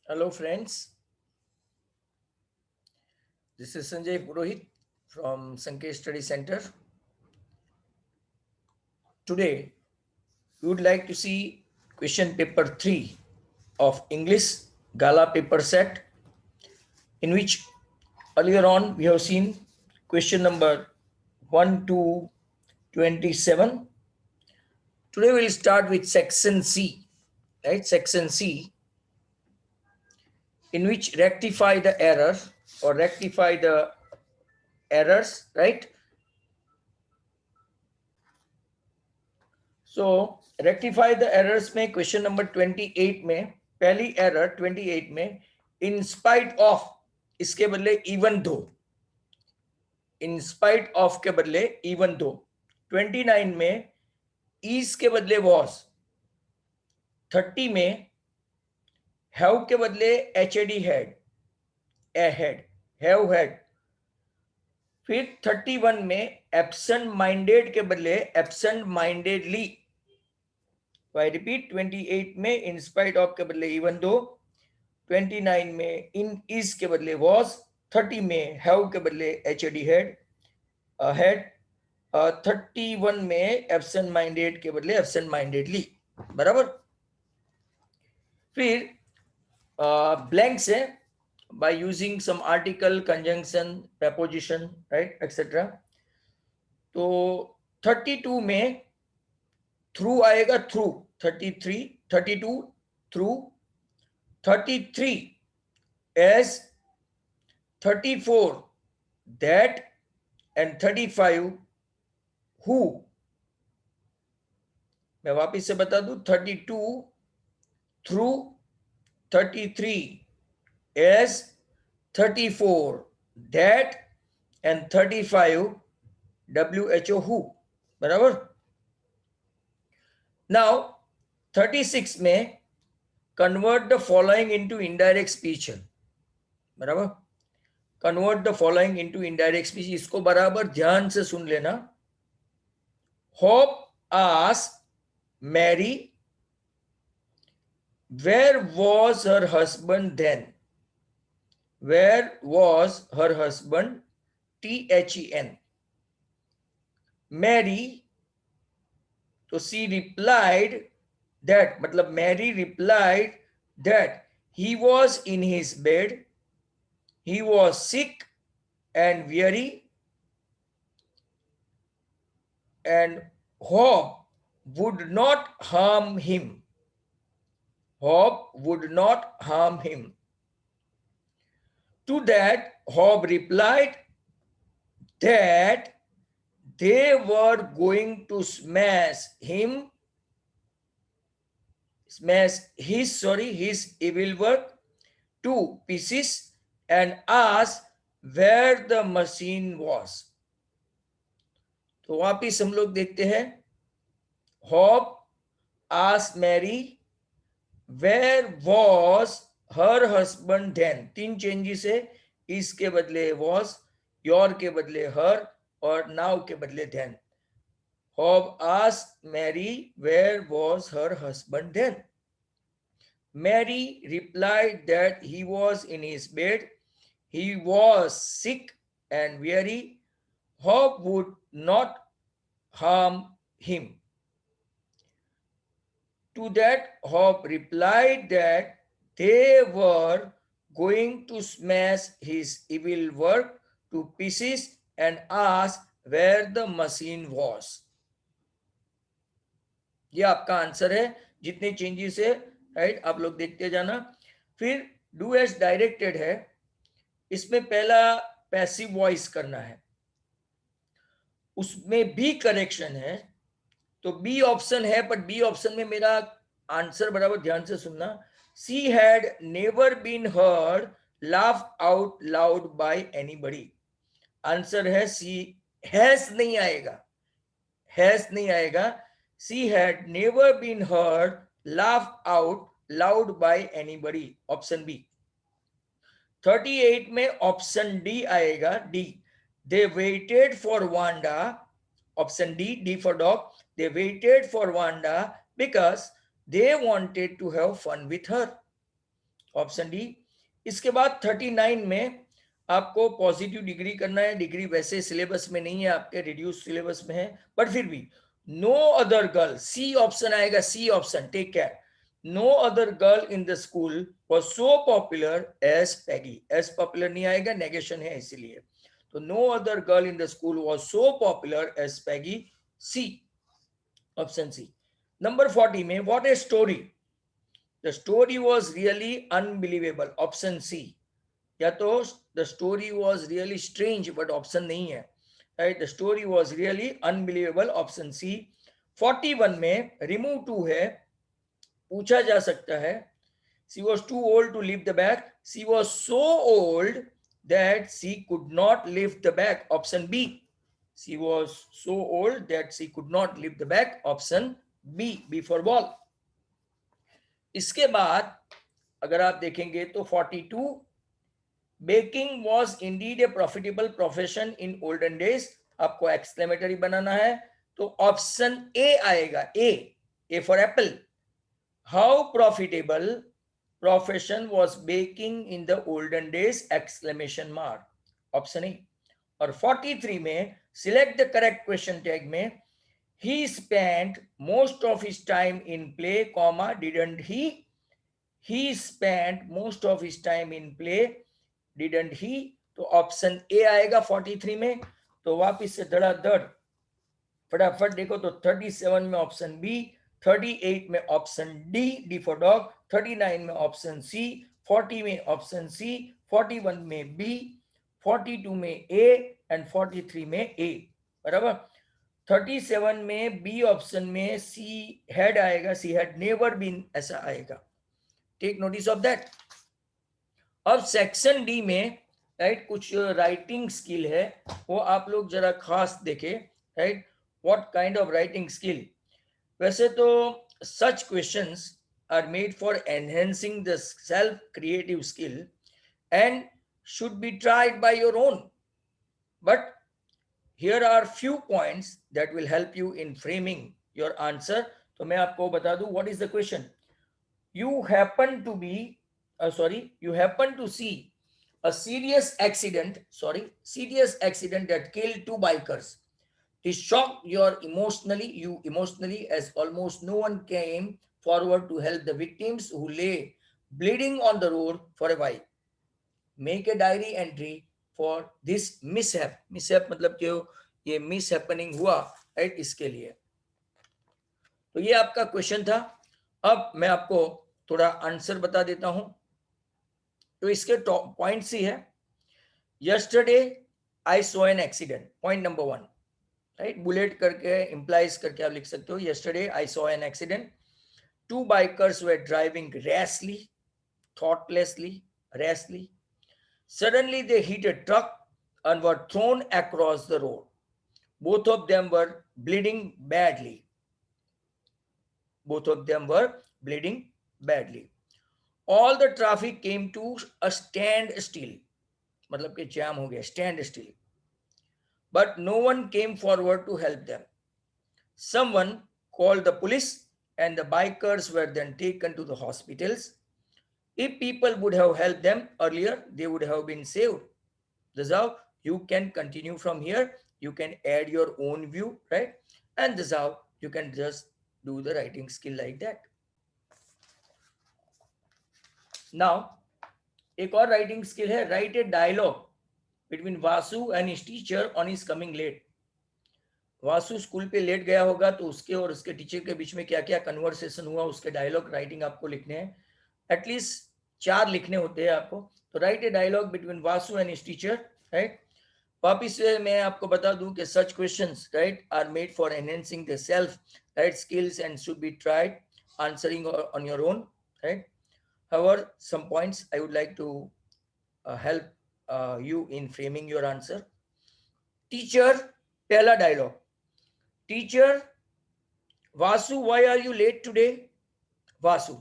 Hello friends, this is Sanjay Purohit from Sankesh Study Center. Today we would like to see question paper 3 of English Gala paper set, in which earlier on we have seen question number 1 to 27. Today we'll start with section C, right? Section C, in which rectify the error or rectify the errors, right? So rectify the errors में question number 28 में पहली error 28 में in spite of इसके बदले even though, in spite of के बदले even though. 29 में is के बदले वॉज, 30 में हैव के बदले H A D had, A had, have had. फिर 31 में एब्सेंट माइंडेड के बदले एब्सेंट माइंडेडली। आई रिपीट, 28 में इन स्पाइट ऑफ के बदले इवन दो, 29 में इन इज के बदले वॉज, 30 में हैव के बदले H A D had, had, 31 में एब्सेंट माइंडेड के बदले एब्सेंट माइंडेडली। बराबर। फिर ब्लैंक से by using some article, conjunction, preposition, right, etc. तो 32 में थ्रू आएगा, through. 33, 32 through, 33 as, 34 that, and 35 who। मैं वापिस से बता दूं, 32 through, 33 as, 34 that, and 35 WHO who। बराबर। नाउ 36 में convert the following into indirect speech है। बराबर। Convert the following into indirect speech, इसको बराबर ध्यान से सुन लेना। Hope ask Mary where was her husband then. Where was her husband, THEN। Mary, तो सी रिप्लाइड दैट, मतलब Mary replied that he was in his bed, he was sick and weary, and hope would not harm him. Hope would not harm him. To that Hope replied that they were going to smash his evil work to pieces and ask where the machine was। तो वापिस हम लोग देखते हैं। Hope ask Mary where was her husband then, 3 changes है। इस के बदले वॉज, योर के बदले हर, और नाउ के बदले then. Hope ask Mary where was her husband then. Mary replied that he was in his bed, he was sick and weary, Hope would not harm him. To that Hope replied that they were going to smash his evil work to pieces and ask where the machine was। ये आपका answer है, जितने changes है, right, आप लोग देखते जाना। फिर डू एज डायरेक्टेड है, इसमें पहला पैसिव वॉइस करना है, उसमें भी करेक्शन है। तो बी ऑप्शन है, पर बी ऑप्शन में मेरा आंसर बराबर ध्यान से सुनना। She had never been heard laugh out loud by anybody. Answer है सी। हैज नहीं आएगा, हैज नहीं आएगा। She had never been heard laugh out loud by anybody, option B. 38 में ऑप्शन डी आएगा, D. They waited for Wanda, option D, D for dog. They waited for Wanda because they wanted to have fun with her. Option D. इसके बाद 39 में आपको positive degree करना है, degree वैसे syllabus में नहीं है आपके, रिड्यूस सिलेबस में है, बट फिर भी no other girl, C option आएगा, C option, take care. No other girl in the school was so popular as Peggy, as popular नहीं आएगा, नेगेशन है इसीलिए। तो no other girl in the school was so popular as Peggy, C, option C. Number 40 में what a story, the story was really unbelievable, option C. या तो the story was really strange, but option नहीं है, right, the story was really unbelievable, option C. 41 में remove to है, पूछा जा सकता है, she was too old to lift the bag, she was so old that she could not lift the bag, option B, she was so old that she could not lift the bag, option B, B for ball। इसके बाद अगर आप देखेंगे तो 42, baking was indeed a profitable profession in olden days, आपको exclamatory बनाना है, तो ऑप्शन ए आएगा, A for apple, how profitable profession was baking in the olden days, exclamation mark, option A. और 43 में select the correct question tag में he spent most of his time in play, comma didn't he spent most of his time in play, didn't he, तो option A आएगा 43 में। तो वापिस से धड़ाधड़ फटाफट देखो तो 37 में ऑप्शन बी, 38 में option D, D for dog, 39 में ऑप्शन सी, 40 में ऑप्शन सी, 41 में बी, 42 में ए एंड 43 में ए, बराबर। 37 में बी ऑप्शन में सी हैड आएगा, सी हैड नेवर बीन ऐसा आएगा, टेक नोटिस ऑफ दैट। अब सेक्शन डी में राइट कुछ राइटिंग स्किल है, वो आप लोग जरा खास देखें, right, what kind of writing skill. वैसे तो such questions are made for enhancing the self creative skill and should be tried by your own, but here are few points that will help you in framing your answer. तो मैं आपको बता दूं what is the question. You happen to be you happen to see a serious accident that killed two bikers. This shocked you emotionally, as almost no one came forward to help the victims who lay bleeding on the road for a while. Make a diary entry for this mishap मतलब कि ये mishappening हुआ, right, इसके लिए। तो ये आपका question था। अब मैं आपको थोड़ा आंसर बता देता हूं। तो इसके पॉइंट्स ही है, yesterday I saw an accident, point number 1, right, bullet करके इंप्लाइज करके आप लिख सकते हो, yesterday I saw an accident, two bikers were driving rashly, thoughtlessly, rashly, suddenly they hit a truck and were thrown across the road, both of them were bleeding badly, all the traffic came to a standstill, मतलब कि जाम हो गया, stand still, but no one came forward to help them. Someone called the police and the bikers were then taken to the hospitals. If people would have helped them earlier, they would have been saved. This is how you can continue from here. You can add your own view, right? And this is how you can just do the writing skill like that. Now, एक और writing skill है, write a dialogue between Vasu and his teacher on his coming late. Vasu school पे late गया होगा तो उसके और उसके टीचर के बीच में क्या क्या कन्वर्सेशन हुआ, उसके डायलॉग राइटिंग आपको लिखने हैं, एटलीस्ट 4 लिखने होते हैं आपको। तो write a dialogue between Vasu and his teacher, right. वापिस से मैं आपको बता दूं कि such questions, right, are made for enhancing the self, right, skills and should be tried answering on your own, right. However, some points I would like to help you in framing your answer. Teacher, pehla dialogue. Teacher, Vasu, why are you late today? Vasu,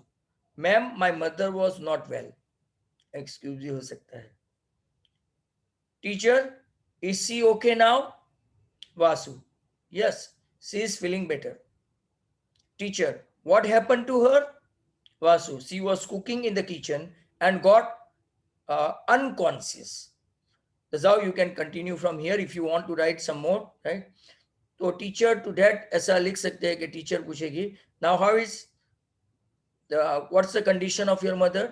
ma'am, my mother was not well. Excuse me, हो सकता है. Teacher, is she okay now? Vasu, yes, she is feeling better. Teacher, what happened to her? Vasu, she was cooking in the kitchen and got unconscious. That's how you can continue from here if you want to write some more, right? तो teacher to that ऐसा लिख सकते हैं कि teacher पूछेगी, now how is what's the condition of your mother,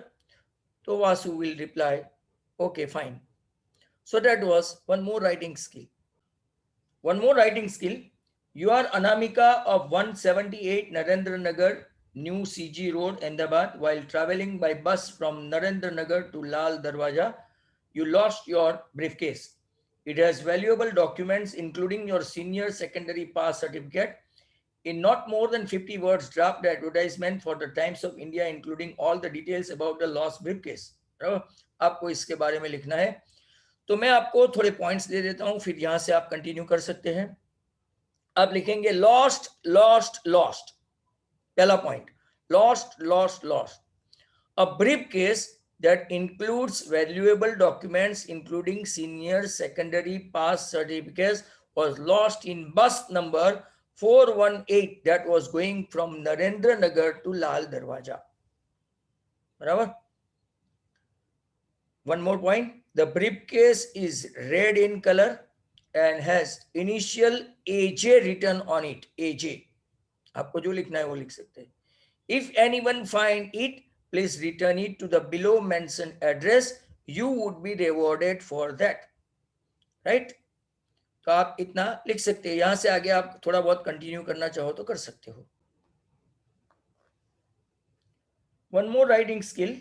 तो Vasu will reply okay fine. So that was one more writing skill. One more writing skill. You are Anamika of 178 Narendra Nagar, New CG Road, Ahmedabad. While traveling by bus from Narendra Nagar to Lal Darwaja, you lost your briefcase. It has valuable documents, including your senior secondary pass certificate. In not more than 50 words, draft the advertisement for the Times of India, including all the details about the lost briefcase. आपको इसके बारे में लिखना है. तो मैं आपको थोड़े पॉइंट्स दे देता हूं, फिर यहां से आप कंटिन्यू कर सकते हैं. आप लिखेंगे लॉस्ट लॉस्ट लॉस्ट. पहला point, lost lost lost. A briefcase that includes valuable documents including senior secondary pass certificates was lost in bus number 418 that was going from Narendra Nagar to Lal Darwaja. बराबर. One more point, the briefcase is red in color and has initial AJ written on it. AJ आपको जो लिखना है वो लिख सकते हैं. If anyone find it, please return it to the below mentioned address. You would be rewarded for that. Right? तो आप इतना लिख सकते हैं. यहां से आगे आप थोड़ा बहुत कंटिन्यू करना चाहो तो कर सकते हो. One more writing skill.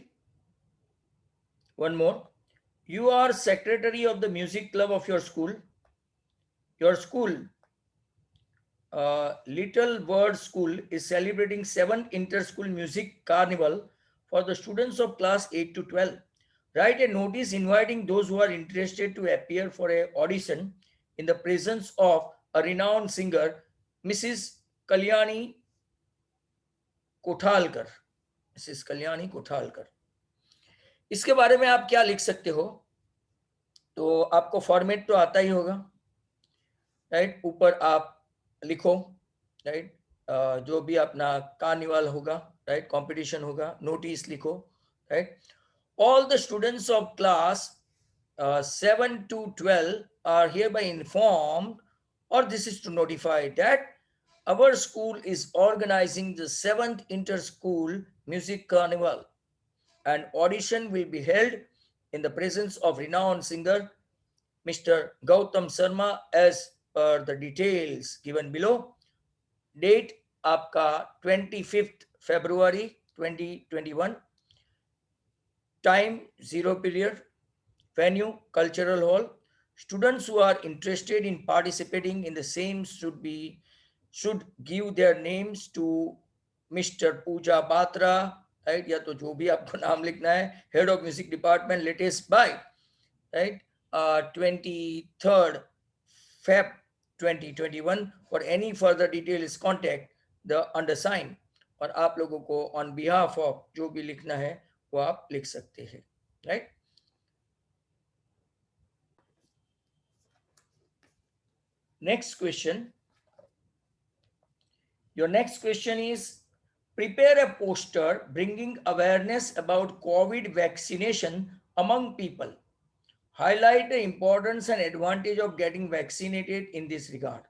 One more. You are secretary of the music club of your school. Your school, Little Bird School, is celebrating 7th Inter-School Music Carnival for the students of class 8 to 12. Write a notice inviting those who are interested to appear for an audition in the presence of a renowned singer, Mrs. Kalyani Kothalkar. Mrs. Kalyani Kothalkar. इसके बारे में आप क्या लिख सकते हो? तो आपको फॉर्मेट तो आता ही होगा, राइट? ऊपर आप लिखो, राइट? जो भी अपना कार्निवल होगा, राइट, कंपटीशन होगा, नोटिस लिखो, right? All the students of class 7 to 12 are hereby informed, or this is to notify, that our school is organizing the 7th Inter-School Music Carnival. An audition will be held in the presence of renowned singer Mr. Gautam Sharma as per the details given below. Date आपका 25th February 2021. Time 0 period. Venue Cultural Hall. Students who are interested in participating in the same should give their names to Mr. Pooja Batra, right? या तो जो भी आपको नाम लिखना है, Head of Music Department, latest by, right, 23rd Feb 2021. For any further details, contact the undersigned. और आप लोगों को on behalf of जो भी लिखना है वो आप लिख सकते हैं, right? Next question. Your next question is, prepare a poster bringing awareness about COVID vaccination among people. Highlight the importance and advantage of getting vaccinated in this regard.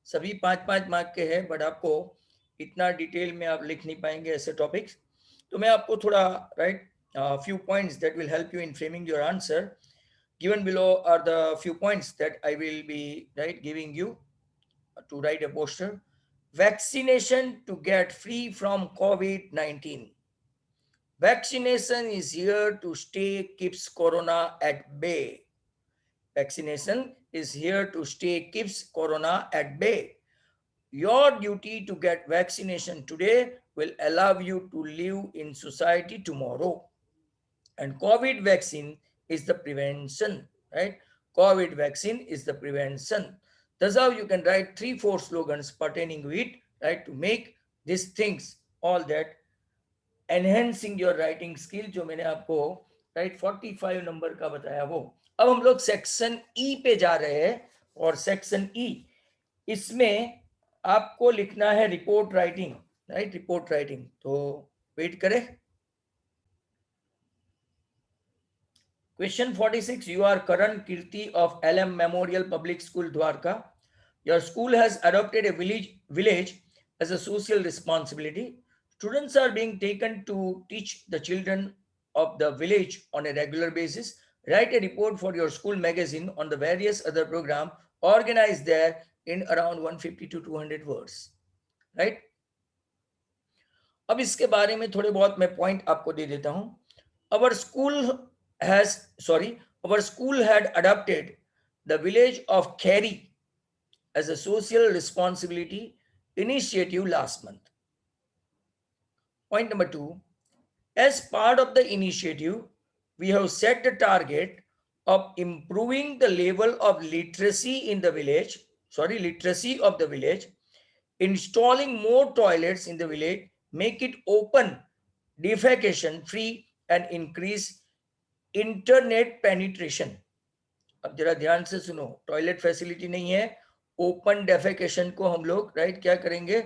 सभी 5-5 मार्क के हैं, बट आपको इतना डिटेल में आप लिख नहीं पाएंगे ऐसे टॉपिक्स. तो मैं आपको थोड़ा, right, few points that will help you in framing your answer. Given below are the few points that I will be, right, giving you to write a poster. Vaccination to get free from COVID-19. Vaccination is here to stay, keeps corona at bay. Vaccination is here to stay, keeps corona at bay. Your duty to get vaccination today will allow you to live in society tomorrow. And COVID vaccine is the prevention, right? COVID vaccine is the prevention. That's how you can write 3-4 slogans pertaining to it, right? To make these things, all that, enhancing your writing skill, जो मैंने आपको, right, 45 number का बताया वो. अब हम लोग section E पे जा रहे हैं, और सेक्शन ई, इसमें आपको लिखना है report writing, right? Report writing. तो वेट करें. Question 46. You are Karan Kirti of LM Memorial Public School, Dwarka. Your school has adopted a village as a social responsibility. Students are being taken to teach the children of the village on a regular basis. Write a report for your school magazine on the various other program organized there in around 150 to 200 words. Right? अब इसके बारे में थोड़े बहुत मैं point आपको दे देता हूं. Our school has, our school had adopted the village of Kheri as a social responsibility initiative last month. Point number 2, as part of the initiative, we have set the target of improving the level of literacy in the village, literacy of the village, installing more toilets in the village, make it open, defecation free, and increase internet penetration. अब जरा ध्यान से सुनो, toilet facility नहीं है, open defecation को हम लोग राइट क्या करेंगे,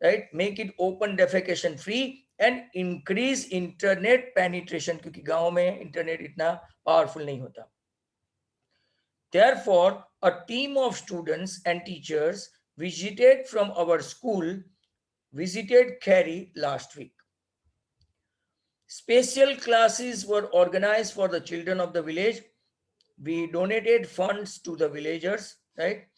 right make it open defecation free and increase internet penetration, क्योंकि गांव में इंटरनेट इतना पावरफुल नहीं होता. Therefore, a team of students and teachers visited from our school visited Kheri last week. Special classes were organized for the children of the village. We donated funds to the villagers, right,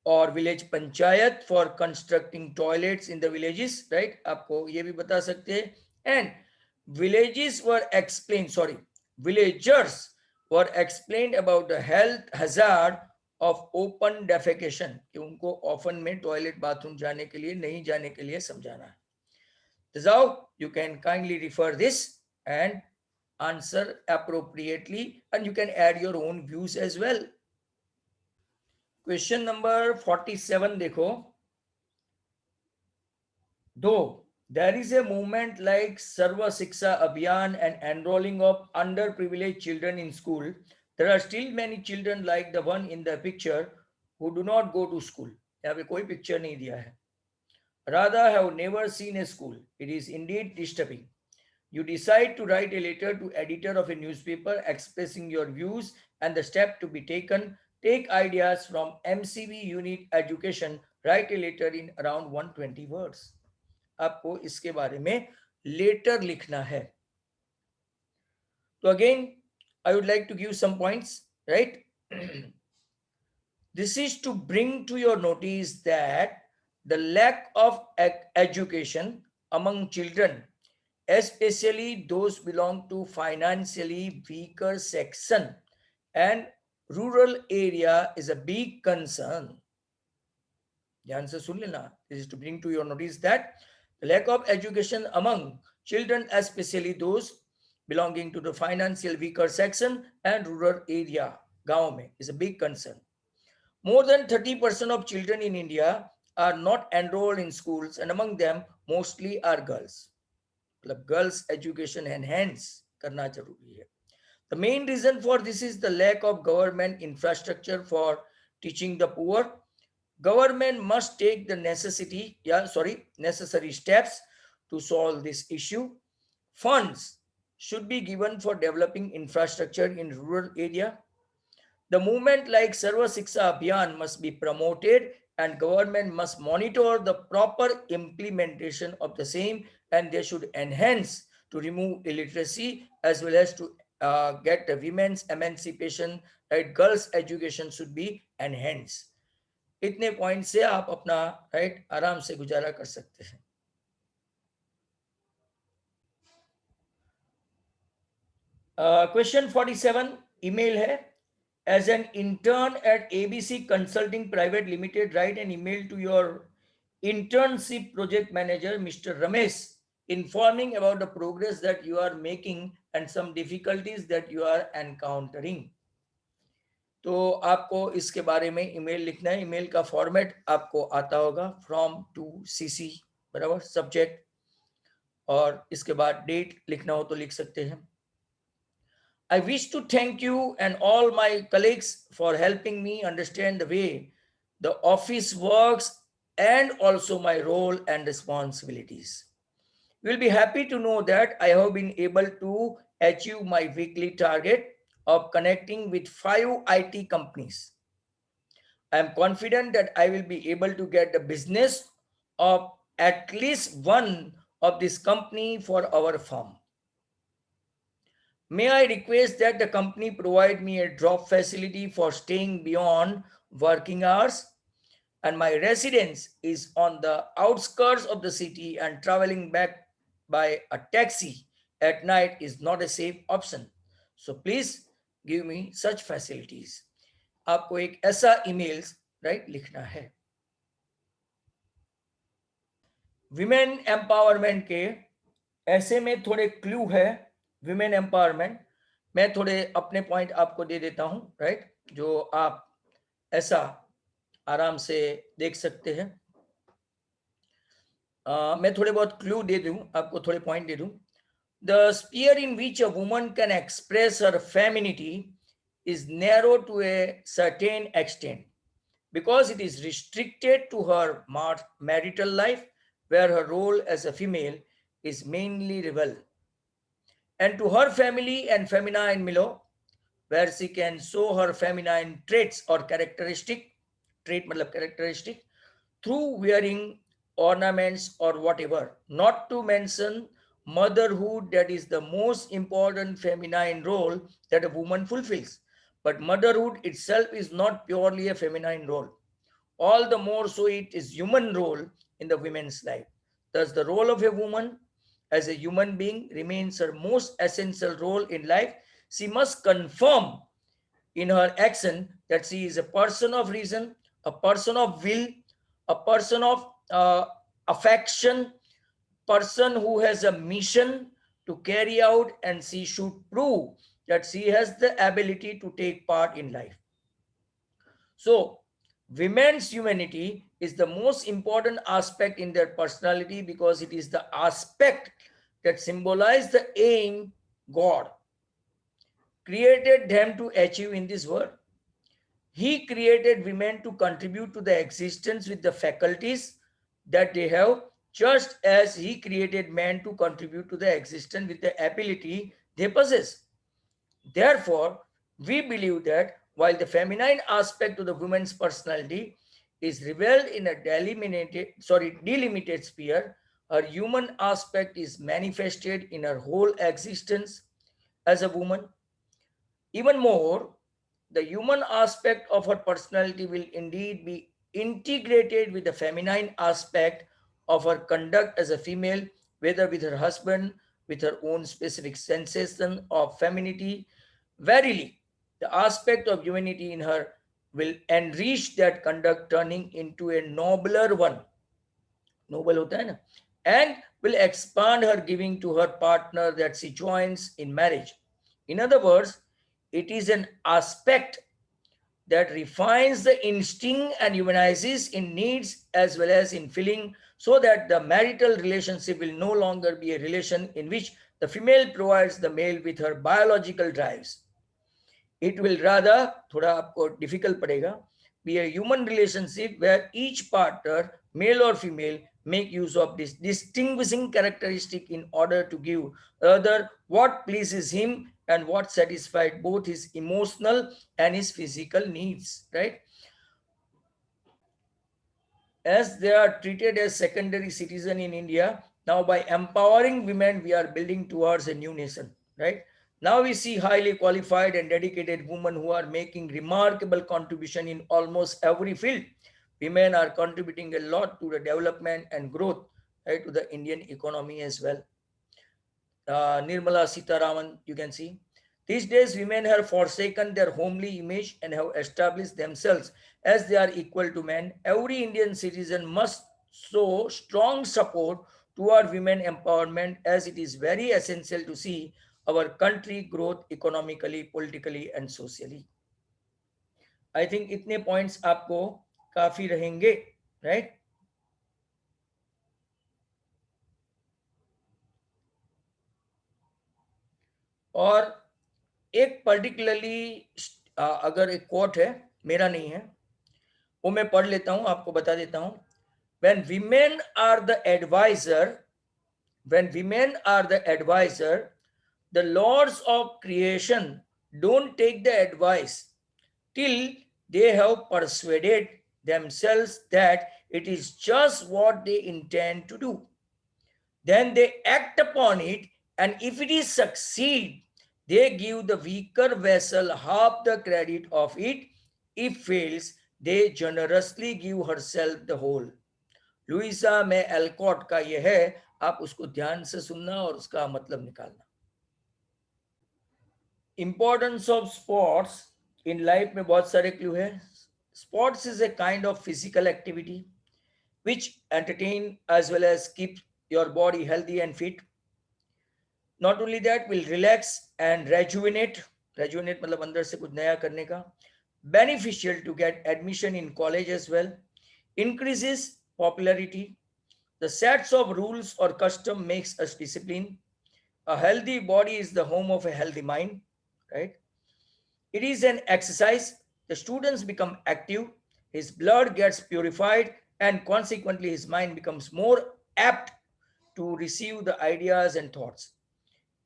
or village panchayat for constructing toilets in the villages, right. आपको ये भी बता सकते हैं. And villagers were explained about the health hazard of open defecation, कि उनको often में toilet bathroom जाने के लिए नहीं जाने के लिए समझाना है. So you can kindly refer this and answer appropriately, and you can add your own views as well. Question number 47 देखो. Though there is a movement like Sarva Shiksha Abhiyan and enrolling of underprivileged children in school, there are still many children like the one in the picture who do not go to school. यहाँ पे कोई picture नहीं दिया है. Rather have never seen a school. It is indeed disturbing. You decide to write a letter to editor of a newspaper expressing your views and the step to be taken. Take ideas from MCV unit education. Write a letter in around 120 words. आपको इसके बारे में letter लिखना है. So again, I would like to give some points, right? This is to bring to your notice that the lack of education among children, especially those belong to financially weaker section and rural area, is a big concern. ध्यान से सुन लेना. This is to bring to your notice that the lack of education among children, especially those belonging to the financial weaker section and rural area, गांव में, is a big concern. More than 30% of children in India are not enrolled in schools, and among them mostly are girls. Girls education enhance करना जरूरी है. The main reason for this is the lack of government infrastructure for teaching the poor. Government must take the necessary steps to solve this issue. Funds should be given for developing infrastructure in rural area. The movement like Sarva Shiksha Abhiyan must be promoted, and government must monitor the proper implementation of the same, and they should enhance to remove illiteracy as well as to get the women's emancipation, right? Girls education should be enhanced. इतने point से आप अपना right आराम से गुजारा कर सकते हैं. क्वेश्चन 47 ईमेल है. As an intern at ABC Consulting Private Limited, write an email to your internship project manager, Mr. Ramesh, informing about the progress that you are making and some difficulties that you are encountering. तो आपको इसके बारे में email लिखना है. Email का format आपको आता होगा, फ्रॉम टू CC, बराबर, सब्जेक्ट, और इसके बाद डेट लिखना हो तो लिख सकते हैं. I wish to thank you and all my colleagues for helping me understand the way the office works and also my role and responsibilities. You will be happy to know that I have been able to achieve my weekly target of connecting with 5 IT companies. I am confident that I will be able to get the business of at least one of this company for our firm. May I request that the company provide me a drop facility for staying beyond working hours? And my residence is on the outskirts of the city, and traveling back by a taxi at night is not a safe option. So please give me such facilities. आपको एक ऐसा emails right लिखना है. Women empowerment के ऐसे में थोड़े clue है. विमेन एम्पावरमेंट मैं थोड़े अपने पॉइंट आपको दे देता हूं, राइट, जो आप ऐसा आराम से देख सकते हैं. मैं थोड़े बहुत क्लू दे दूं आपको, थोड़े पॉइंट दे दूं. The spear in which a woman can express her femininity is narrow to a certain extent because it is restricted to her marital life, where her role as a female is mainly revealed, and to her family and feminine milieu, where she can show her feminine traits or characteristic, trait matlab characteristic, through wearing ornaments or whatever. Not to mention motherhood, that is the most important feminine role that a woman fulfills. But motherhood itself is not purely a feminine role. All the more so it is human role in the women's life. Thus the role of a woman as a human being remains her most essential role in life. She must confirm in her action that she is a person of reason, a person of will, a person of affection, person who has a mission to carry out, and she should prove that she has the ability to take part in life. So women's humanity is the most important aspect in their personality because it is the aspect that symbolizes the aim God created them to achieve in this world. He created women to contribute to the existence with the faculties that they have, just as he created men to contribute to the existence with the ability they possess. Therefore, we believe that while the feminine aspect of the woman's personality is revealed in a delimited sphere, her human aspect is manifested in her whole existence as a woman. Even more, the human aspect of her personality will indeed be integrated with the feminine aspect of her conduct as a female, whether with her husband, with her own specific sensation of femininity. Verily, the aspect of humanity in her will enrich that conduct, turning into a nobler one. Noble hota hai na? And will expand her giving to her partner that she joins in marriage. In other words, it is an aspect that refines the instinct and humanizes in needs as well as in feeling, so that the marital relationship will no longer be a relation in which the female provides the male with her biological drives. It will rather, थोड़ा आपको difficult पड़ेगा, be a human relationship where each partner, male or female, make use of this distinguishing characteristic in order to give other what pleases him and what satisfied both his emotional and his physical needs, right? As they are treated as secondary citizen in India, now by empowering women, we are building towards a new nation, right? Now we see highly qualified and dedicated women who are making remarkable contribution in almost every field. Women are contributing a lot to the development and growth, right, to the Indian economy as well. Nirmala Sitaraman, you can see. These days, women have forsaken their homely image and have established themselves as they are equal to men. Every Indian citizen must show strong support toward women empowerment, as it is very essential to see our country growth economically, politically and socially. I think इतने points आपको काफी रहेंगे, right? और एक particularly अगर एक coat है, मेरा नहीं है, वो मैं पढ़ लेता हूं, आपको बता देता हूं. when women are the advisor when women are the advisor, the lords of creation don't take the advice till they have persuaded themselves that it is just what they intend to do. Then they act upon it, and if it is succeed, they give the weaker vessel half the credit of it. If fails, they generously give herself the whole. Louisa May Alcott का यह है, आप उसको ध्यान से सुनना और उसका मतलब निकालना. Importance of sports in life में बहुत सारे क्लू है. Sports is a kind of physical activity which entertain as well as keep your body healthy and fit. Not only that, will relax and rejuvenate. Rejuvenate मतलब अंदर से कुछ नया करने का. Beneficial to get admission in college as well. Increases popularity. The sets of rules or custom makes us disciplined. A healthy body is the home of a healthy mind, right? It is an exercise. The students become active. His blood gets purified, and consequently his mind becomes more apt to receive the ideas and thoughts.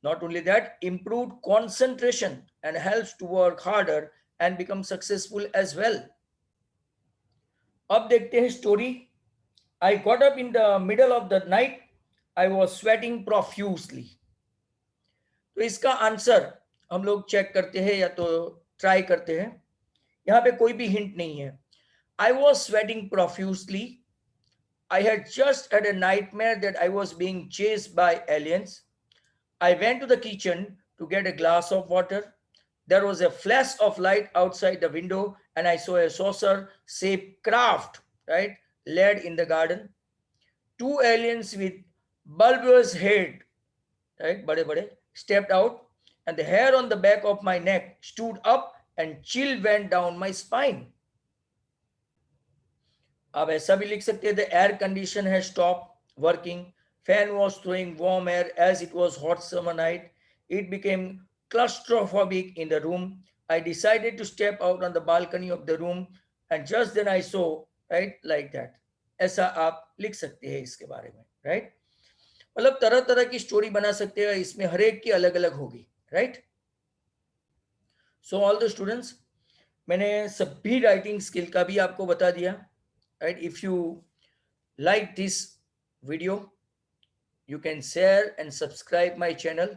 Not only that, improved concentration and helps to work harder and become successful as well. अब देखते हैं story. I got up in the middle of the night. I was sweating profusely. तो इसका answer हम लोग check करते हैं या तो ट्राई करते हैं. यहाँ पे कोई भी हिंट नहीं है. I was sweating profusely. I had just had a nightmare that I was being chased by aliens. I went to the kitchen to get a glass of water. There was a flash of light outside the window, and I saw a saucer-shaped craft, right, laid in the garden. Two aliens with bulbous head, right, bade, stepped out, and the hair on the back of my neck stood up, and chill went down my spine. आप ऐसा भी लिख सकते हैं, the air condition has stopped working. Fan was throwing warm air as it was hot summer night. It became claustrophobic in the room. I decided to step out on the balcony of the room, and just then I saw, right, like that. ऐसा आप लिख सकते हैं इसके बारे में, right? मतलब तरह तरह की स्टोरी बना सकते हैं, इसमें हर एक की अलग अलग होगी, right? So all the students, मैंने सभी राइटिंग स्किल का भी आपको बता दिया. Right, if you like this video, you can share and subscribe my channel.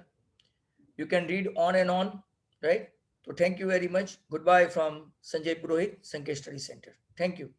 You can read on and on, right? So thank you very much. Goodbye from Sanjay Purohit, Sankesh Study Center. Thank you.